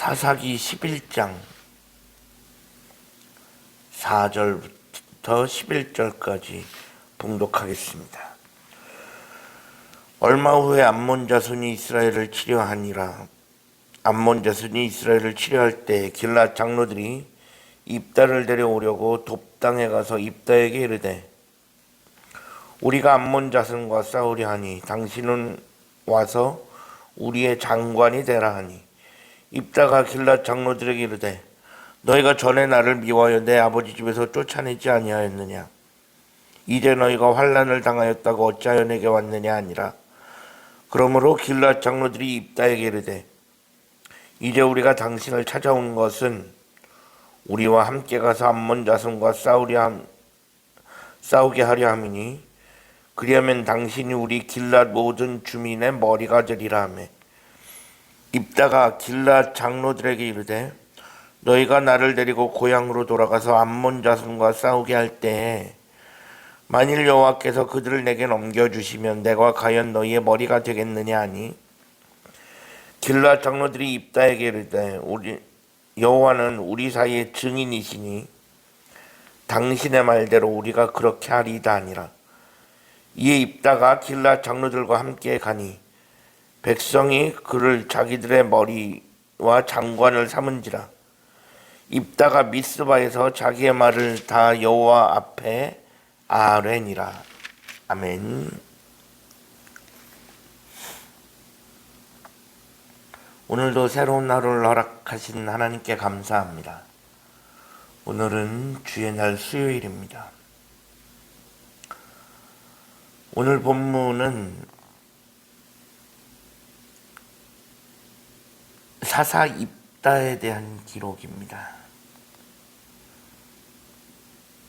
사사기 11장 4절부터 11절까지 봉독하겠습니다. 얼마 후에 암몬 자손이 이스라엘을 치려하니라. 암몬 자손이 이스라엘을 치려할 때 길앗 장로들이 입다를 데려오려고 돕당에 가서 입다에게 이르되, 우리가 암몬 자손과 싸우려 하니 당신은 와서 우리의 장관이 되라 하니, 입다가 길앗 장로들에게 이르되, 너희가 전에 나를 미워하여 내 아버지 집에서 쫓아내지 아니하였느냐? 이제 너희가 환난을 당하였다고 어찌하여 내게 왔느냐 하니라. 그러므로 길앗 장로들이 입다에게 이르되, 이제 우리가 당신을 찾아온 것은 우리와 함께 가서 암몬 자손과 싸우게 하려 함이니, 그리하면 당신이 우리 길앗 모든 주민의 머리가 되리라 하매, 입다가 길앗 장로들에게 이르되, 너희가 나를 데리고 고향으로 돌아가서 암몬 자손과 싸우게 할 때에 만일 여호와께서 그들을 내게 넘겨주시면 내가 과연 너희의 머리가 되겠느냐 하니, 길앗 장로들이 입다에게 이르되, 여호와는 우리 사이의 증인이시니 당신의 말대로 우리가 그렇게 하리이다 하니라. 이에 입다가 길앗 장로들과 함께 가니 백성이 그를 자기들의 머리와 장관을 삼은지라. 입다가 미스바에서 자기의 말을 다 여호와 앞에 아뢰니라. 아멘. 오늘도 새로운 하루를 허락하신 하나님께 감사합니다. 오늘은 주의 날 수요일입니다. 오늘 본문은 사사 입다에 대한 기록입니다.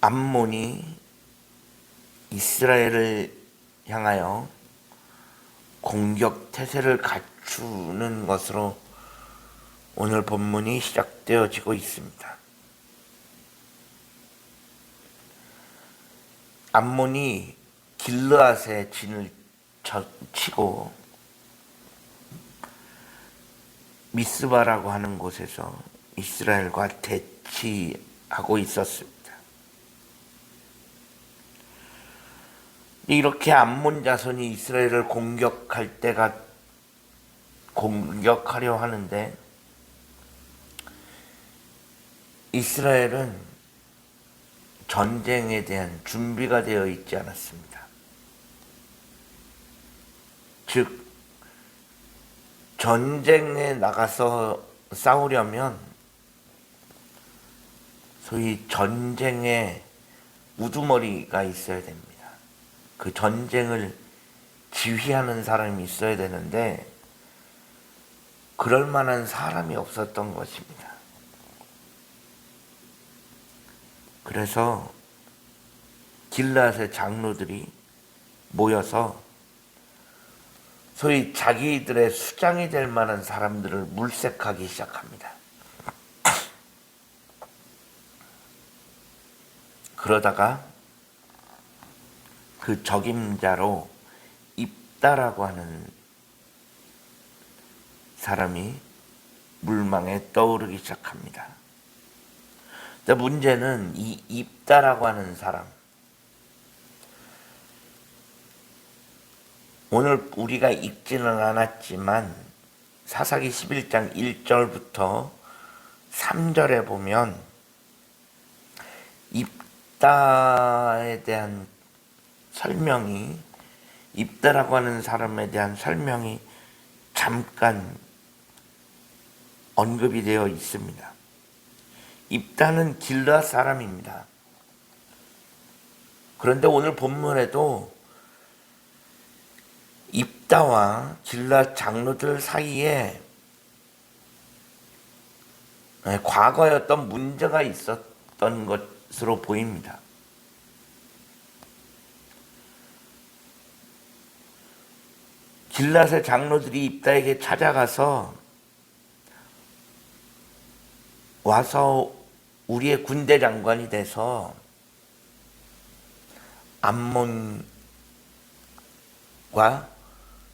암몬이 이스라엘을 향하여 공격 태세를 갖추는 것으로 오늘 본문이 시작되어지고 있습니다. 암몬이 길르앗에 진을 치고 미스바라고 하는 곳에서 이스라엘과 대치하고 있었습니다. 이렇게 암몬 자손이 이스라엘을 공격하려 하는데, 이스라엘은 전쟁에 대한 준비가 되어 있지 않았습니다. 즉, 전쟁에 나가서 싸우려면 소위 전쟁의 우두머리가 있어야 됩니다. 그 전쟁을 지휘하는 사람이 있어야 되는데 그럴 만한 사람이 없었던 것입니다. 그래서 길앗의 장로들이 모여서 소위 자기들의 수장이 될 만한 사람들을 물색하기 시작합니다. 그러다가 그 적임자로 입다라고 하는 사람이 물망에 떠오르기 시작합니다. 근데 문제는 이 입다라고 하는 사람, 오늘 우리가 읽지는 않았지만 사사기 11장 1절부터 3절에 보면 입다에 대한 설명이, 입다라고 하는 사람에 대한 설명이 잠깐 언급이 되어 있습니다. 입다는 길르앗 사람입니다. 그런데 오늘 본문에도 입다와 길앗 장로들 사이에 과거에 어떤 문제가 있었던 것으로 보입니다. 길앗의 장로들이 입다에게 찾아가서 와서 우리의 군대 장관이 돼서 암몬과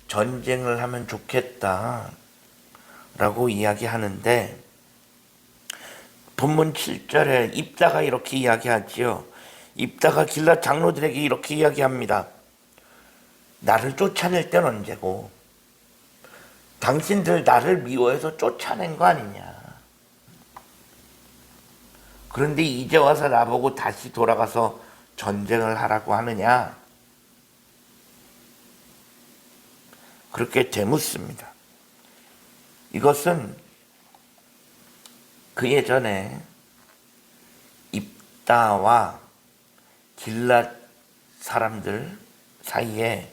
전쟁을 하면 좋겠다라고 이야기하는데, 본문 7절에 입다가 이렇게 이야기하지요. 입다가 길랏 장로들에게 이렇게 이야기합니다. 나를 쫓아낼 땐 언제고 당신들 나를 미워해서 쫓아낸 거 아니냐. 그런데 이제 와서 나보고 다시 돌아가서 전쟁을 하라고 하느냐. 그렇게 되묻습니다. 이것은 그 예전에 입다와 길랏 사람들 사이에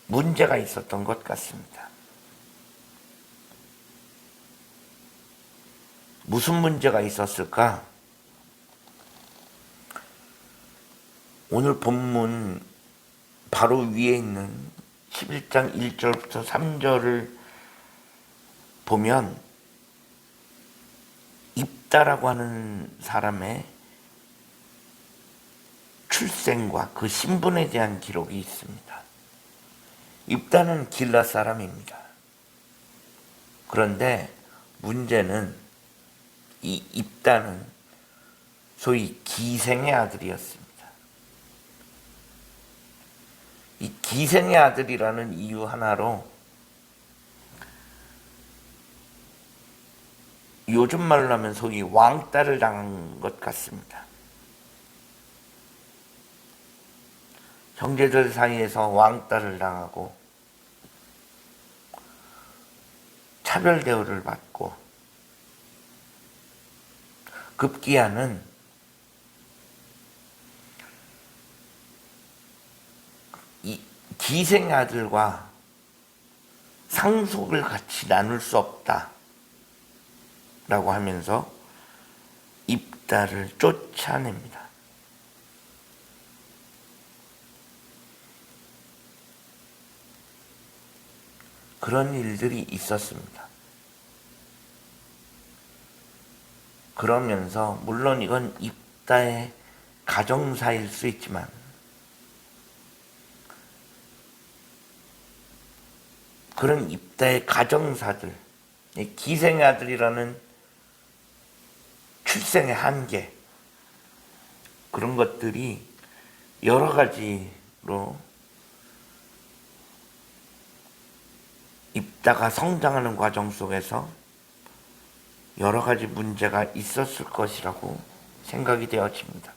문제가 있었던 것 같습니다. 무슨 문제가 있었을까? 오늘 본문 바로 위에 있는 11장 1절부터 3절을 보면 입다라고 하는 사람의 출생과 그 신분에 대한 기록이 있습니다. 입다는 길랏 사람입니다. 그런데 문제는 이 입다는 소위 기생의 아들이었습니다. 이 기생의 아들이라는 이유 하나로 요즘 말로 하면 소위 왕따를 당한 것 같습니다. 형제들 사이에서 왕따를 당하고 차별 대우를 받고 급기야는 이 기생의 아들과 상속을 같이 나눌 수 없다 라고 하면서 입다를 쫓아냅니다. 그런 일들이 있었습니다. 그러면서 물론 이건 입다의 가정사일 수 있지만 그런 입다의 가정사들, 기생의 아들이라는 출생의 한계, 그런 것들이 여러 가지로 입다가 성장하는 과정 속에서 여러 가지 문제가 있었을 것이라고 생각이 되어집니다.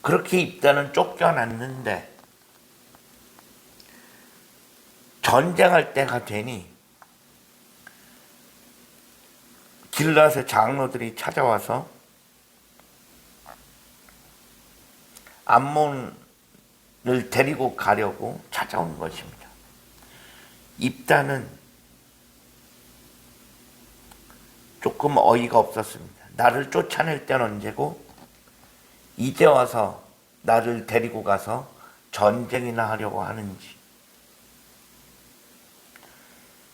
그렇게 입다는 쫓겨났는데 전쟁할 때가 되니 길랏의 장로들이 찾아와서 암몬을 데리고 가려고 찾아온 것입니다. 입다는 조금 어이가 없었습니다. 나를 쫓아낼 때는 언제고 이제 와서 나를 데리고 가서 전쟁이나 하려고 하는지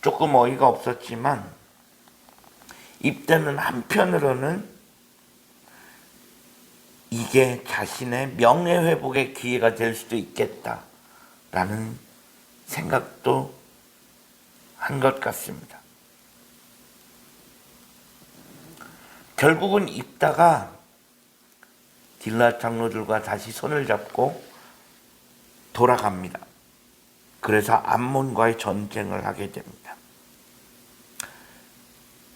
조금 어이가 없었지만 입다는 한편으로는 이게 자신의 명예회복의 기회가 될 수도 있겠다라는 생각도 한 것 같습니다. 결국은 입다가 길랏 장로들과 다시 손을 잡고 돌아갑니다. 그래서 암몬과의 전쟁을 하게 됩니다.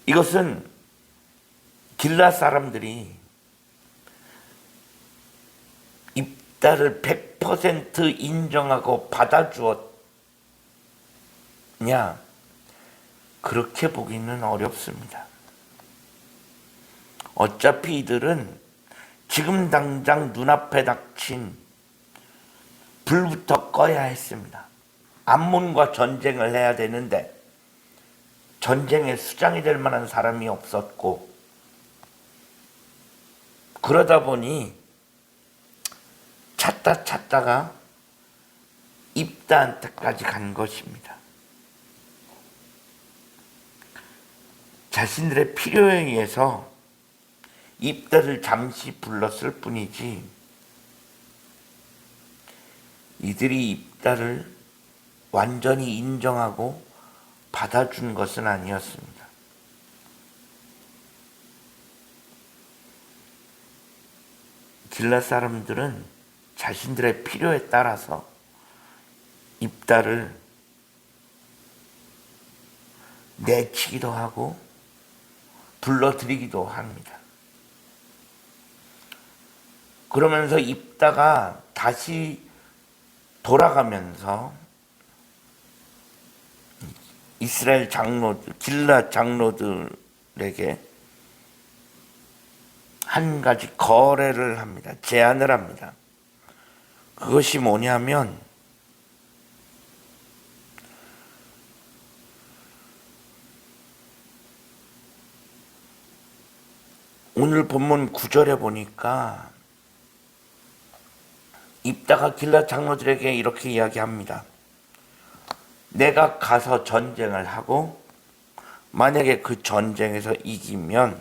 이것은 길랏 사람들이 입다를 100% 인정하고 받아주었냐? 그렇게 보기는 어렵습니다. 어차피 이들은 지금 당장 눈앞에 닥친 불부터 꺼야 했습니다. 암몬과 전쟁을 해야 되는데 전쟁에 수장이 될 만한 사람이 없었고 그러다 보니 찾다가 입다한테까지 간 것입니다. 자신들의 필요에 의해서 입다를 잠시 불렀을 뿐이지 이들이 입다를 완전히 인정하고 받아준 것은 아니었습니다. 길랏 사람들은 자신들의 필요에 따라서 입다를 내치기도 하고 불러들이기도 합니다. 그러면서 입다가 다시 돌아가면서 이스라엘 장로들, 길랏 장로들에게 한 가지 거래를 합니다. 제안을 합니다. 그것이 뭐냐면 오늘 본문 9절에 보니까 입다가 길랏 장로들에게 이렇게 이야기합니다. 내가 가서 전쟁을 하고 만약에 그 전쟁에서 이기면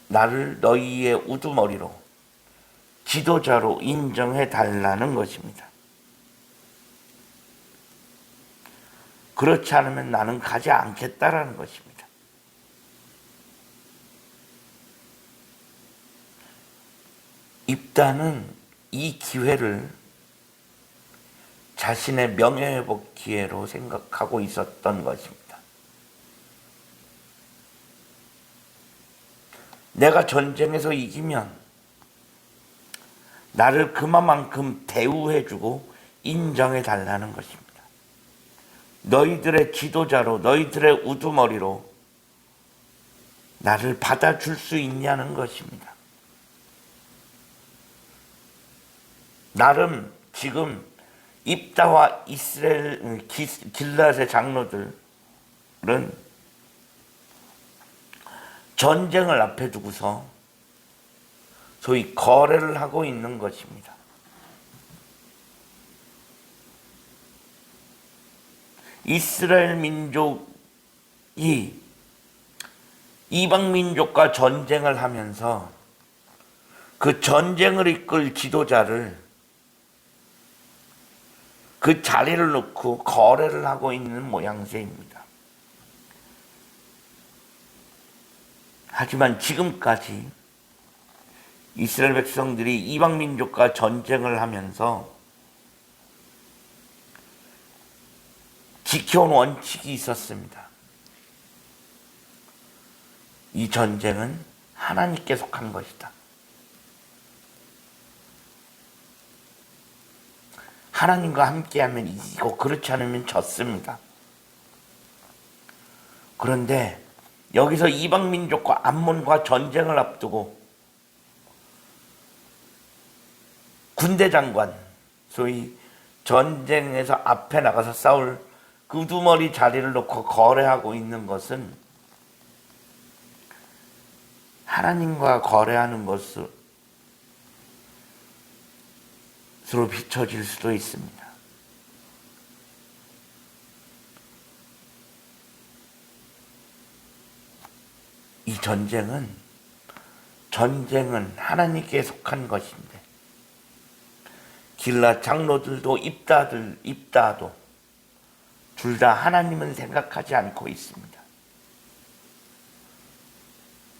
나를 너희의 우두머리로 지도자로 인정해 달라는 것입니다. 그렇지 않으면 나는 가지 않겠다라는 것입니다. 입다는 이 기회를 자신의 명예회복 기회로 생각하고 있었던 것입니다. 내가 전쟁에서 이기면 나를 그만큼 대우해주고 인정해 달라는 것입니다. 너희들의 지도자로, 너희들의 우두머리로 나를 받아줄 수 있냐는 것입니다. 나름 지금 입다와 이스라엘 길랏의 장로들은 전쟁을 앞에 두고서 소위 거래를 하고 있는 것입니다. 이스라엘 민족이 이방 민족과 전쟁을 하면서 그 전쟁을 이끌 지도자를 그 자리를 놓고 거래를 하고 있는 모양새입니다. 하지만 지금까지 이스라엘 백성들이 이방 민족과 전쟁을 하면서 지켜온 원칙이 있었습니다. 이 전쟁은 하나님께 속한 것이다. 하나님과 함께하면 이기고 그렇지 않으면 졌습니다. 그런데 여기서 이방 민족과 암몬과 전쟁을 앞두고 군대 장관, 소위 전쟁에서 앞에 나가서 싸울 그 우두머리 자리를 놓고 거래하고 있는 것은 하나님과 거래하는 것으로 비춰질 수도 있습니다. 이 전쟁은 하나님께 속한 것인데 길랏 장로들도 입다도 둘 다 하나님은 생각하지 않고 있습니다.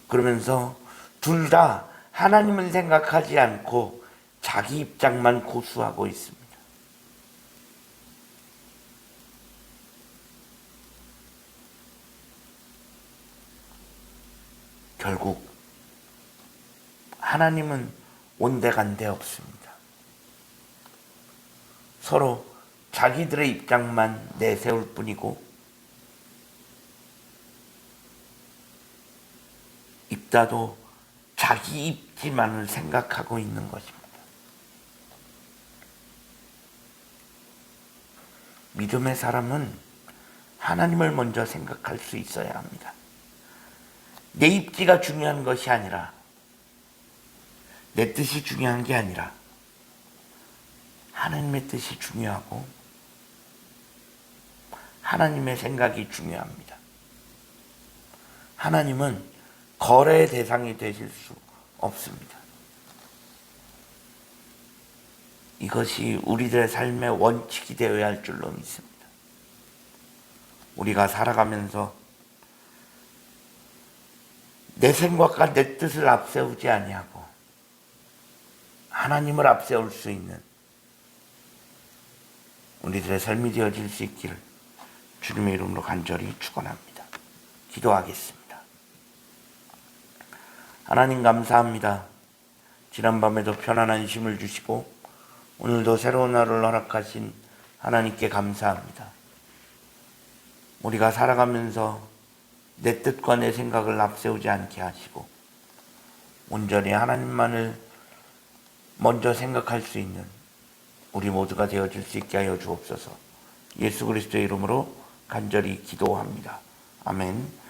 그러면서 둘 다 하나님은 생각하지 않고 자기 입장만 고수하고 있습니다. 결국 하나님은 온데간데 없습니다. 서로 자기들의 입장만 내세울 뿐이고 입다도 자기 입지만을 생각하고 있는 것입니다. 믿음의 사람은 하나님을 먼저 생각할 수 있어야 합니다. 내 입지가 중요한 것이 아니라 내 뜻이 중요한 게 아니라 하나님의 뜻이 중요하고 하나님의 생각이 중요합니다. 하나님은 거래의 대상이 되실 수 없습니다. 이것이 우리들의 삶의 원칙이 되어야 할 줄로 믿습니다. 우리가 살아가면서 내 생각과 내 뜻을 앞세우지 아니하고 하나님을 앞세울 수 있는 우리들의 삶이 되어질 수 있기를 주님의 이름으로 간절히 축원합니다. 기도하겠습니다. 하나님 감사합니다. 지난밤에도 편안한 쉼을 주시고 오늘도 새로운 하루를 허락하신 하나님께 감사합니다. 우리가 살아가면서 내 뜻과 내 생각을 앞세우지 않게 하시고 온전히 하나님만을 먼저 생각할 수 있는 우리 모두가 되어줄 수 있게 하여 주옵소서. 예수 그리스도의 이름으로 간절히 기도합니다. 아멘.